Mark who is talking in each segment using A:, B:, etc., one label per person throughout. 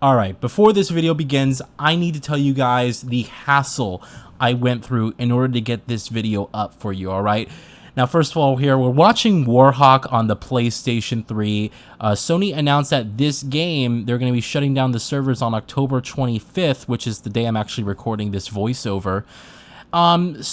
A: Alright, before this video begins, I need to tell you guys the hassle I went through in order to get this video up for you, alright? Now, first of all, here, we're watching Warhawk on the PlayStation 3. Sony announced that this game, they're going to be shutting down the servers on October 25th, which is the day I'm actually recording this voiceover. Warhawk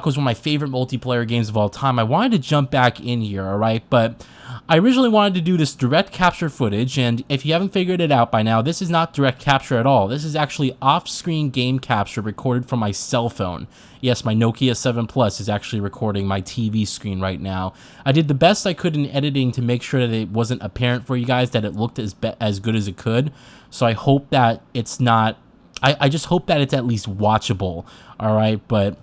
A: was one of my favorite multiplayer games of all time. I wanted to jump back in here, alright? But I originally wanted to do this direct capture footage, and if you haven't figured it out by now, this is not direct capture at all. This is actually off-screen game capture recorded from my cell phone. Yes, my Nokia 7 Plus is actually recording my TV screen right now. I did the best I could in editing to make sure that it wasn't apparent for you guys, that it looked as good as it could. So I hope that it's not... I just hope that it's at least watchable, alright? But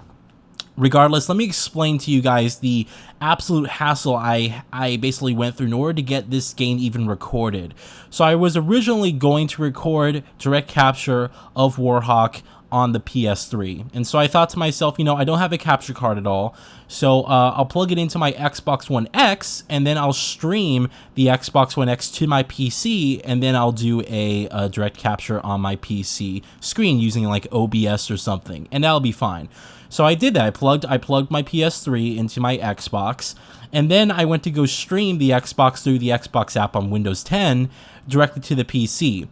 A: regardless, let me explain to you guys the absolute hassle I basically went through in order to get this game even recorded. So I was originally going to record direct capture of Warhawk on the PS3, and so I thought to myself, you know, I don't have a capture card at all, so I'll plug it into my Xbox One X, and then I'll stream the Xbox One X to my PC, and then I'll do a direct capture on my PC screen using like OBS or something, and that'll be fine. So I did that. I plugged my PS3 into my Xbox, and then I went to go stream the Xbox through the Xbox app on Windows 10 directly to the PC.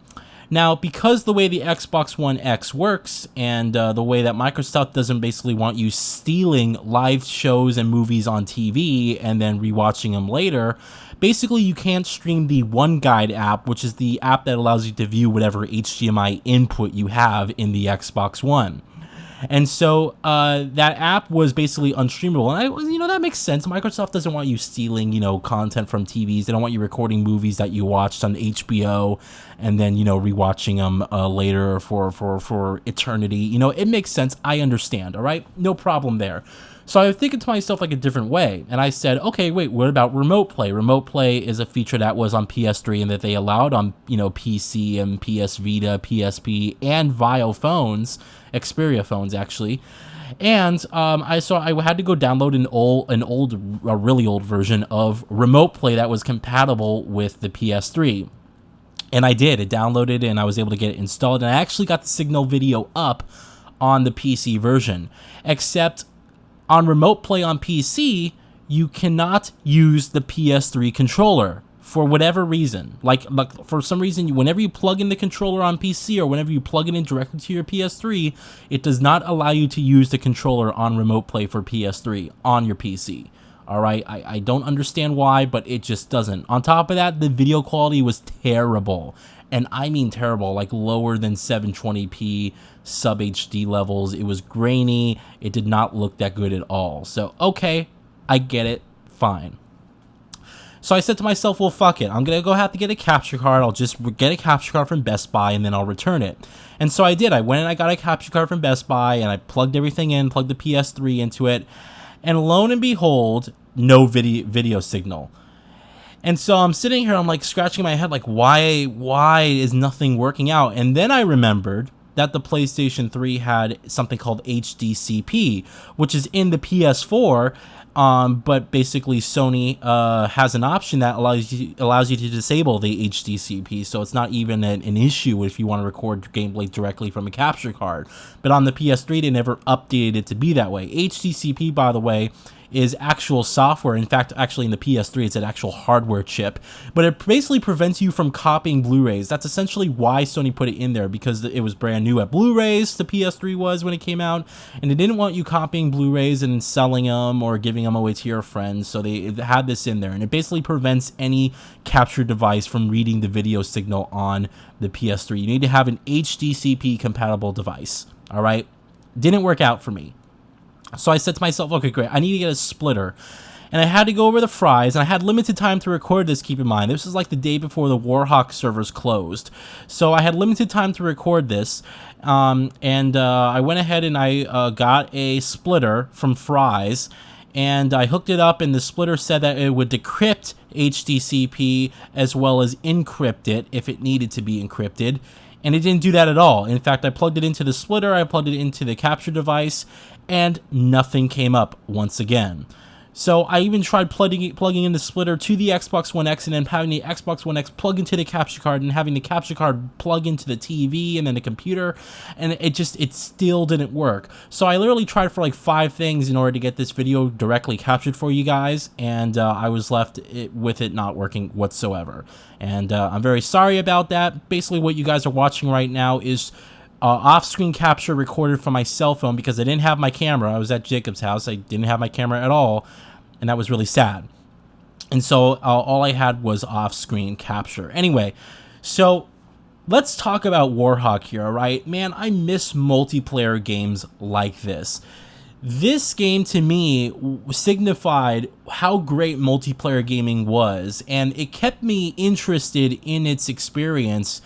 A: Now, because the way the Xbox One X works, and the way that Microsoft doesn't basically want you stealing live shows and movies on TV and then rewatching them later, basically you can't stream the One Guide app, which is the app that allows you to view whatever HDMI input you have in the Xbox One. And so that app was basically unstreamable, and that makes sense. Microsoft doesn't want you stealing, content from TVs. They don't want you recording movies that you watched on HBO and then, rewatching them later for eternity. It makes sense. I understand. All right, no problem there. So I was thinking to myself like a different way, and I said, okay, wait, what about remote play? Remote play is a feature that was on PS3 and that they allowed on, PC and PS Vita, PSP, and Vio phones, Xperia phones actually. And I had to go download a really old version of remote play that was compatible with the PS3. And I did. It downloaded and I was able to get it installed, and I actually got the signal video up on the PC version, except on remote play on PC, you cannot use the PS3 controller for whatever reason. Like for some reason, whenever you plug in the controller on PC or whenever you plug it in directly to your PS3, it does not allow you to use the controller on remote play for PS3 on your PC. All right, I don't understand why, but it just doesn't. On top of that, the video quality was terrible. And I mean terrible, like lower than 720p sub HD levels. It was grainy. It did not look that good at all. So, okay, I get it. Fine. So I said to myself, well, fuck it. I'm going to go have to get a capture card. I'll just get a capture card from Best Buy and then I'll return it. And so I did. I went and I got a capture card from Best Buy and I plugged everything in, plugged the PS3 into it. And lo and behold, no video signal. And so I'm sitting here, I'm like scratching my head, like, why is nothing working out? And then I remembered that the PlayStation 3 had something called HDCP, which is in the PS4, but basically Sony has an option that allows you to disable the HDCP, so it's not even an issue if you want to record gameplay directly from a capture card. But on the PS3, they never updated it to be that way. HDCP, by the way, is actual software. In fact, actually in the PS3, it's an actual hardware chip, but it basically prevents you from copying Blu-rays. That's essentially why Sony put it in there, because it was brand new at Blu-rays, the PS3 was when it came out, and they didn't want you copying Blu-rays and selling them or giving them away to your friends, so they had this in there, and it basically prevents any capture device from reading the video signal on the PS3. You need to have an HDCP compatible device, all right? Didn't work out for me. So I said to myself, okay, great, I need to get a splitter. And I had to go over the fries, and I had limited time to record this, keep in mind. This was like the day before the Warhawk servers closed. So I had limited time to record this, and I went ahead and I got a splitter from Fry's, and I hooked it up, and the splitter said that it would decrypt HDCP as well as encrypt it if it needed to be encrypted. And it didn't do that at all. In fact, I plugged it into the splitter, I plugged it into the capture device, and nothing came up once again. So I even tried plugging in the splitter to the Xbox One X and then having the Xbox One X plug into the capture card and having the capture card plug into the TV and then the computer, and it still didn't work. So I literally tried for like 5 things in order to get this video directly captured for you guys, and I was left with it not working whatsoever. And I'm very sorry about that. Basically what you guys are watching right now is off-screen capture recorded from my cell phone because I didn't have my camera. I was at Jacob's house. I didn't have my camera at all, and that was really sad. And so all I had was off-screen capture. Anyway, so let's talk about Warhawk here, all right? Man, I miss multiplayer games like this. This game to me signified how great multiplayer gaming was, and it kept me interested in its experience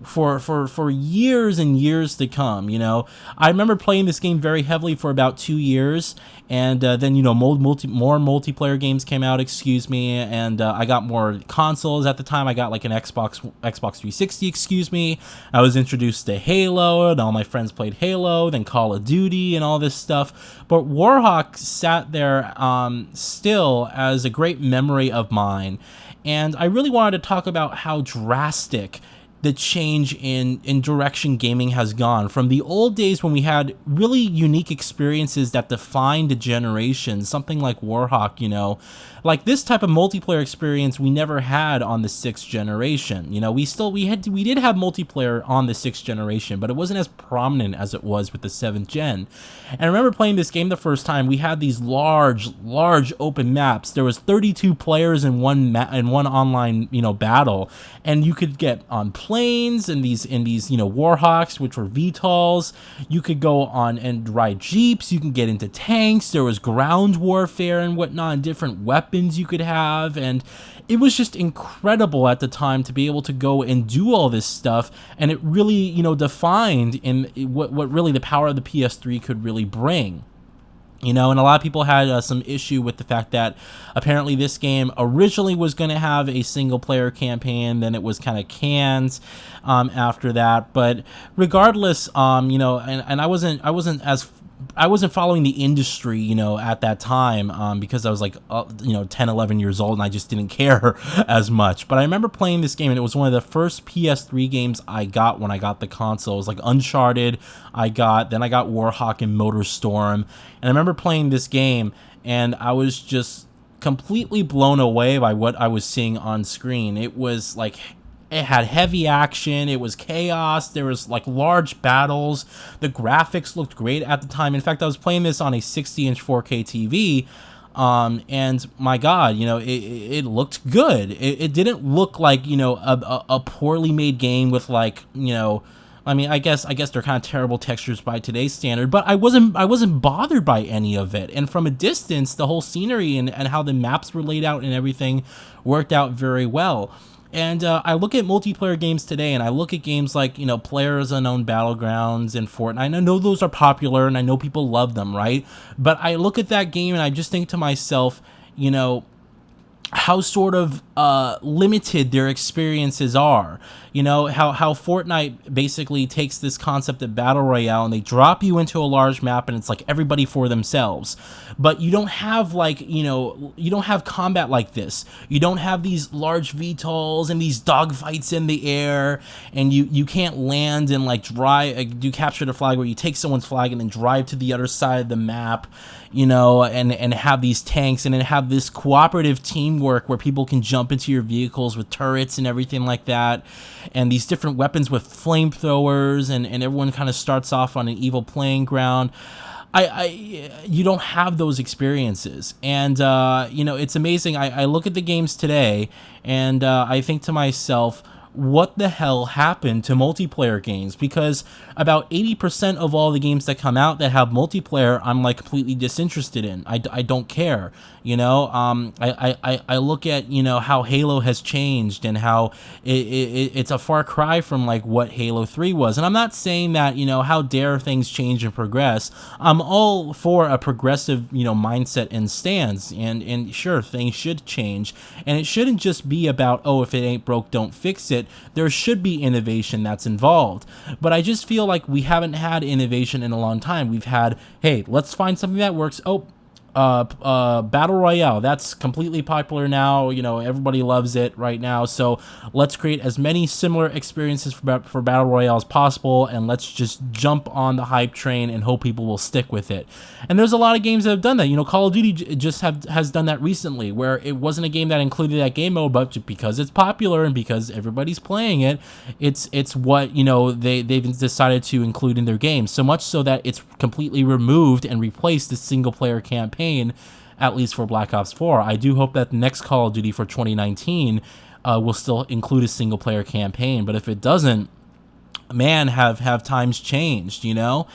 A: for years and years to come. You know, I remember playing this game very heavily for about 2 years, and then, you know, more multiplayer games came out, excuse me, and I got more consoles at the time. I got like an Xbox 360, excuse me. I was introduced to Halo, and all my friends played Halo, then Call of Duty and all this stuff. But Warhawk sat there still as a great memory of mine, and I really wanted to talk about how drastic the change in direction gaming has gone from the old days when we had really unique experiences that defined a generation, something like Warhawk, you know, like this type of multiplayer experience we never had on the 6th generation. You know, we did have multiplayer on the 6th generation, but it wasn't as prominent as it was with the 7th gen. And I remember playing this game the first time. We had these large open maps. There was 32 players in one online, you know, battle, and you could get on planes in these you know, Warhawks, which were VTOLs. You could go on and ride jeeps. You can get into tanks. There was ground warfare and whatnot, and different weapons you could have, and it was just incredible at the time to be able to go and do all this stuff. And it really, you know, defined in what really the power of the PS3 could really bring. You know, and a lot of people had some issue with the fact that apparently this game originally was going to have a single-player campaign, then it was kind of canned after that. But regardless, you know, and I wasn't following the industry, you know, at that time, because I was like, you know, 10, 11 years old, and I just didn't care as much. But I remember playing this game, and it was one of the first PS3 games I got when I got the console. It was like Uncharted, then I got Warhawk and MotorStorm. And I remember playing this game, and I was just completely blown away by what I was seeing on screen. It was like, it had heavy action, it was chaos, there was like large battles, the graphics looked great at the time. In fact, I was playing this on a 60-inch 4K TV, and my God, you know, it looked good. It didn't look like, you know, a poorly made game with, like, you know, I mean, I guess they're kind of terrible textures by today's standard, but I wasn't bothered by any of it. And from a distance, the whole scenery and how the maps were laid out and everything worked out very well. And I look at multiplayer games today, and I look at games like, you know, PlayerUnknown Battlegrounds and Fortnite. I know those are popular, and I know people love them, right? But I look at that game, and I just think to myself, you know, how sort of limited their experiences are. You know, how Fortnite basically takes this concept of Battle Royale, and they drop you into a large map, and it's like everybody for themselves. But you don't have, like, you know, you don't have combat like this. You don't have these large VTOLs and these dogfights in the air, and you can't land and, like, do capture the flag where you take someone's flag and then drive to the other side of the map, you know, and have these tanks, and then have this cooperative teamwork where people can jump into your vehicles with turrets and everything like that, and these different weapons with flamethrowers, and everyone kind of starts off on an evil playing ground. You don't have those experiences, and you know, it's amazing. I look at the games today, and I think to myself, what the hell happened to multiplayer games? Because about 80% of all the games that come out that have multiplayer, I'm like completely disinterested in. I don't care, you know. I look at, you know, how Halo has changed, and how it's a far cry from like what Halo 3 was. And I'm not saying that, you know, how dare things change and progress. I'm all for a progressive, you know, mindset and stance, and sure, things should change, and it shouldn't just be about, oh, if it ain't broke, don't fix it. There should be innovation that's involved. But I just feel like we haven't had innovation in a long time. We've had, hey, let's find something that works. Oh, Battle Royale. That's completely popular now. You know, everybody loves it right now. So let's create as many similar experiences for Battle Royale as possible, and let's just jump on the hype train and hope people will stick with it. And there's a lot of games that have done that. You know, Call of Duty has done that recently, where it wasn't a game that included that game mode, but because it's popular and because everybody's playing it, it's what, you know, they've decided to include in their game. So much so that it's completely removed and replaced the single player campaign, at least for Black Ops 4. I do hope that the next Call of Duty for 2019 will still include a single player campaign, but if it doesn't, man, have times changed, you know?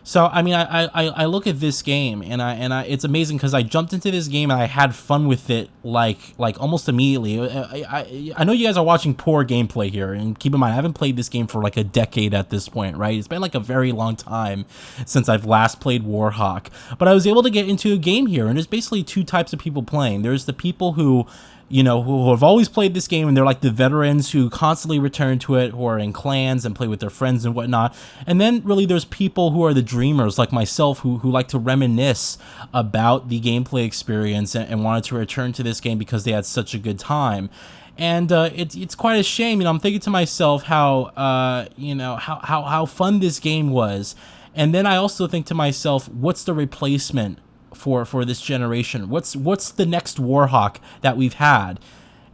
A: So I mean, I look at this game and I it's amazing because I jumped into this game and I had fun with it like almost immediately. I know you guys are watching poor gameplay here, and keep in mind I haven't played this game for like a decade at this point, right? It's been like a very long time since I've last played Warhawk, but I was able to get into a game here, and there's basically two types of people playing. There's the people who, you know, who have always played this game, and they're like the veterans who constantly return to it, who are in clans and play with their friends and whatnot. And then really there's people who are the dreamers like myself, who like to reminisce about the gameplay experience and wanted to return to this game because they had such a good time. And it's quite a shame, you know. I'm thinking to myself how you know, how fun this game was, and then I also think to myself, what's the replacement for this generation? What's the next Warhawk that we've had?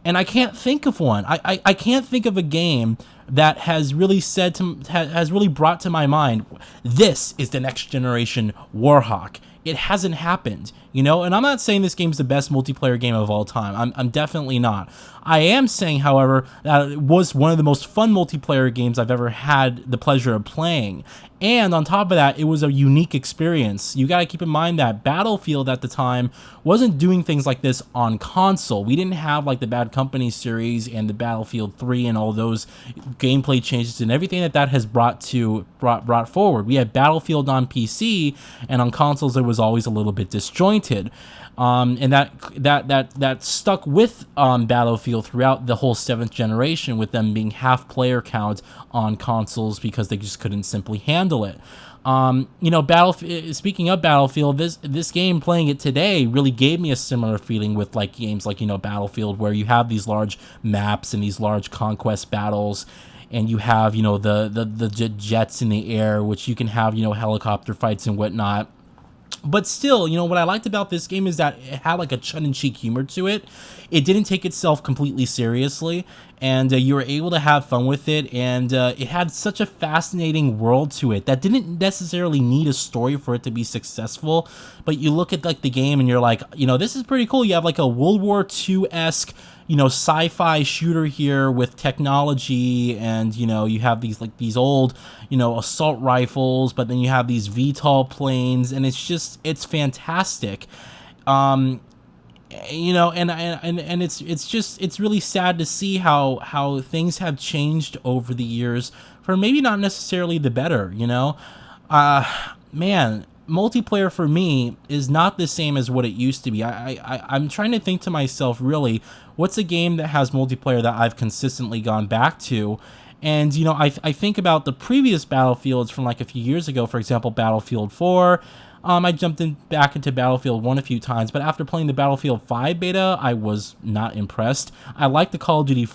A: And I can't think of one. I can't think of a game that has really has really brought to my mind, this is the next generation Warhawk. It hasn't happened, you know. And I'm not saying this game's the best multiplayer game of all time. I'm definitely not. I am saying, however, that it was one of the most fun multiplayer games I've ever had the pleasure of playing. And on top of that, it was a unique experience. You gotta keep in mind that Battlefield at the time wasn't doing things like this on console. We didn't have like the Bad Company series and the Battlefield 3 and all those gameplay changes and everything that has brought forward. We had Battlefield on PC, and on consoles it was always a little bit disjointed. And that stuck with Battlefield throughout the whole 7th generation, with them being half player count on consoles because they just couldn't simply handle it. You know, speaking of Battlefield, this game, playing it today, really gave me a similar feeling with like games like, you know, Battlefield, where you have these large maps and these large conquest battles, and you have, you know, the jets in the air, which you can have, you know, helicopter fights and whatnot. But still, you know, what I liked about this game is that it had like a tongue-in-cheek humor to it. It didn't take itself completely seriously, and you were able to have fun with it, and it had such a fascinating world to it that didn't necessarily need a story for it to be successful. But you look at like the game and you're like, you know, this is pretty cool. You have like a World War II-esque, you know, sci-fi shooter here with technology, and, you know, you have these old, you know, assault rifles, but then you have these VTOL planes, and it's fantastic. You know, and it's really sad to see how things have changed over the years for maybe not necessarily the better, you know. Man, multiplayer for me is not the same as what it used to be. I'm trying to think to myself, really, what's a game that has multiplayer that I've consistently gone back to? And, you know, I think about the previous Battlefields from like a few years ago, for example, Battlefield 4. I jumped back into Battlefield 1 a few times, but after playing the Battlefield 5 beta, I was not impressed. I liked the Call of Duty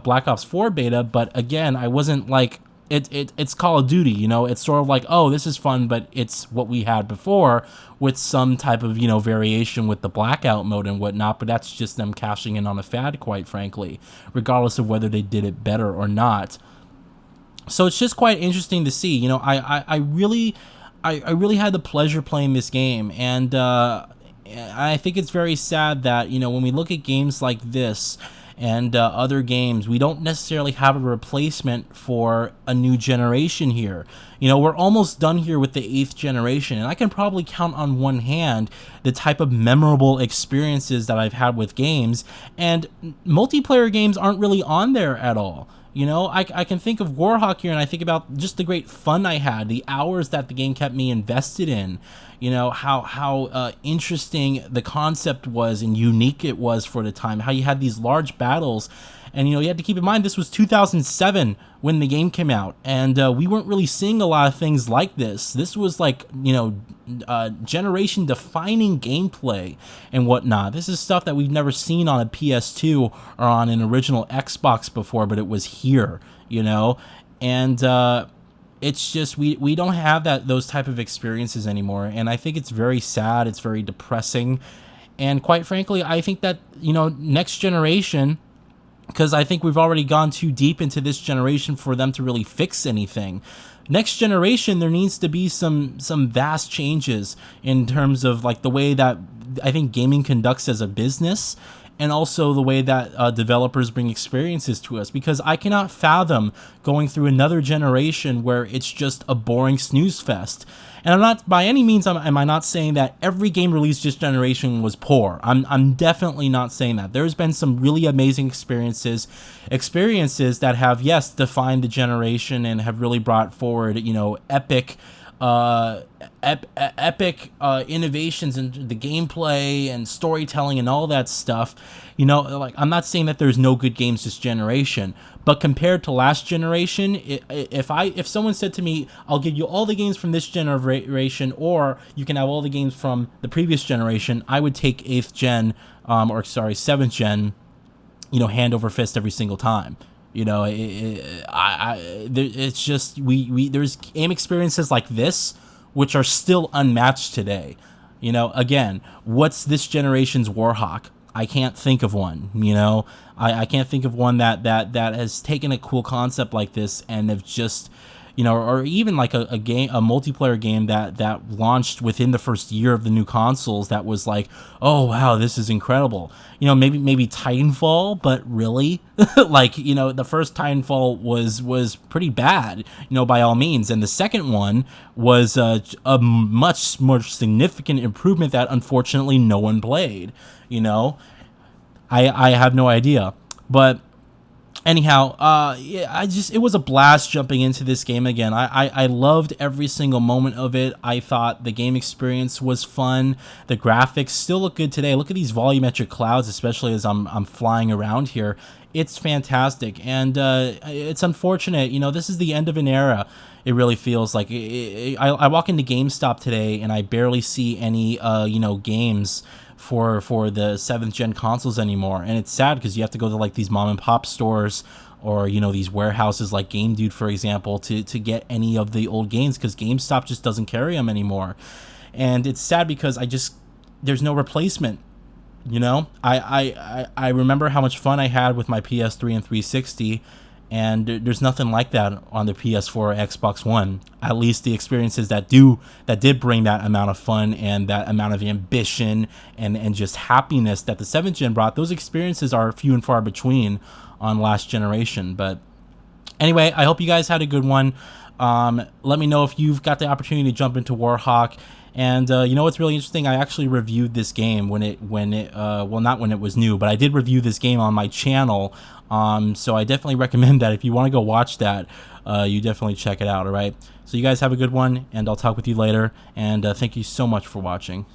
A: Black Ops 4 beta, but again, I wasn't like, it's Call of Duty, you know. It's sort of like, oh, this is fun, but it's what we had before, with some type of, you know, variation with the blackout mode and whatnot. But that's just them cashing in on a fad, quite frankly, regardless of whether they did it better or not. So it's just quite interesting to see. You know, I really had the pleasure playing this game, and I think it's very sad that, you know, when we look at games like this and other games, we don't necessarily have a replacement for a new generation here. You know, we're almost done here with the 8th generation, and I can probably count on one hand the type of memorable experiences that I've had with games, and multiplayer games aren't really on there at all. You know, I can think of Warhawk here, and I think about just the great fun I had, the hours that the game kept me invested in. You know, how interesting the concept was and unique it was for the time, how you had these large battles, And, you had to keep in mind this was 2007 when the game came out, and we weren't really seeing a lot of things like this. This was like, generation-defining gameplay and whatnot. This is stuff that we've never seen on a PS2 or on an original Xbox before, but it was here, and it's just we don't have those type of experiences anymore, and I think it's very sad. It's very depressing, and quite frankly, I think that next generation, because I think we've already gone too deep into this generation for them to really fix anything. Next generation, there needs to be some vast changes in terms of like the way that I think gaming conducts as a business, and also the way that developers bring experiences to us, because I cannot fathom going through another generation where it's just a boring snooze fest. And I'm not, by any means, am I not saying that every game released this generation was poor. I'm definitely not saying that. There's been some really amazing experiences that have, yes, defined the generation and have really brought forward, epic innovations in the gameplay and storytelling and all that stuff. Like, I'm not saying that there's no good games this generation, but compared to last generation, if someone said to me, I'll give you all the games from this generation, or you can have all the games from the previous generation, I would take 7th gen, hand over fist every single time. It's just there's game experiences like this which are still unmatched today. Again, what's this generation's Warhawk? I can't think of one. I can't think of one that has taken a cool concept like this and have just, or even like a multiplayer game that launched within the first year of the new consoles that was like, oh wow, this is incredible. Maybe Titanfall, but really, like, the first Titanfall was pretty bad, by all means, and the second one was a much more significant improvement that unfortunately no one played. I have no idea, but anyhow, it was a blast jumping into this game again. I loved every single moment of it. I thought the game experience was fun. The graphics still look good today. Look at these volumetric clouds, especially as I'm flying around here. It's fantastic, and it's unfortunate. This is the end of an era. It really feels like. I walk into GameStop today, and I barely see any games for the 7th gen consoles anymore, and it's sad because you have to go to like these mom and pop stores or these warehouses like Game Dude, for example, to get any of the old games, because GameStop just doesn't carry them anymore. And it's sad because there's no replacement. I remember how much fun I had with my PS3 and 360, and there's nothing like that on the PS4 or Xbox One. At least the experiences that did bring that amount of fun and that amount of ambition and just happiness that the 7th gen brought, those experiences are few and far between on last generation. But anyway, I hope you guys had a good one. Let me know if you've got the opportunity to jump into Warhawk. And what's really interesting, I actually reviewed this game well, not when it was new, but I did review this game on my channel. So I definitely recommend that if you want to go watch that, you definitely check it out. All right. So you guys have a good one, and I'll talk with you later. And thank you so much for watching.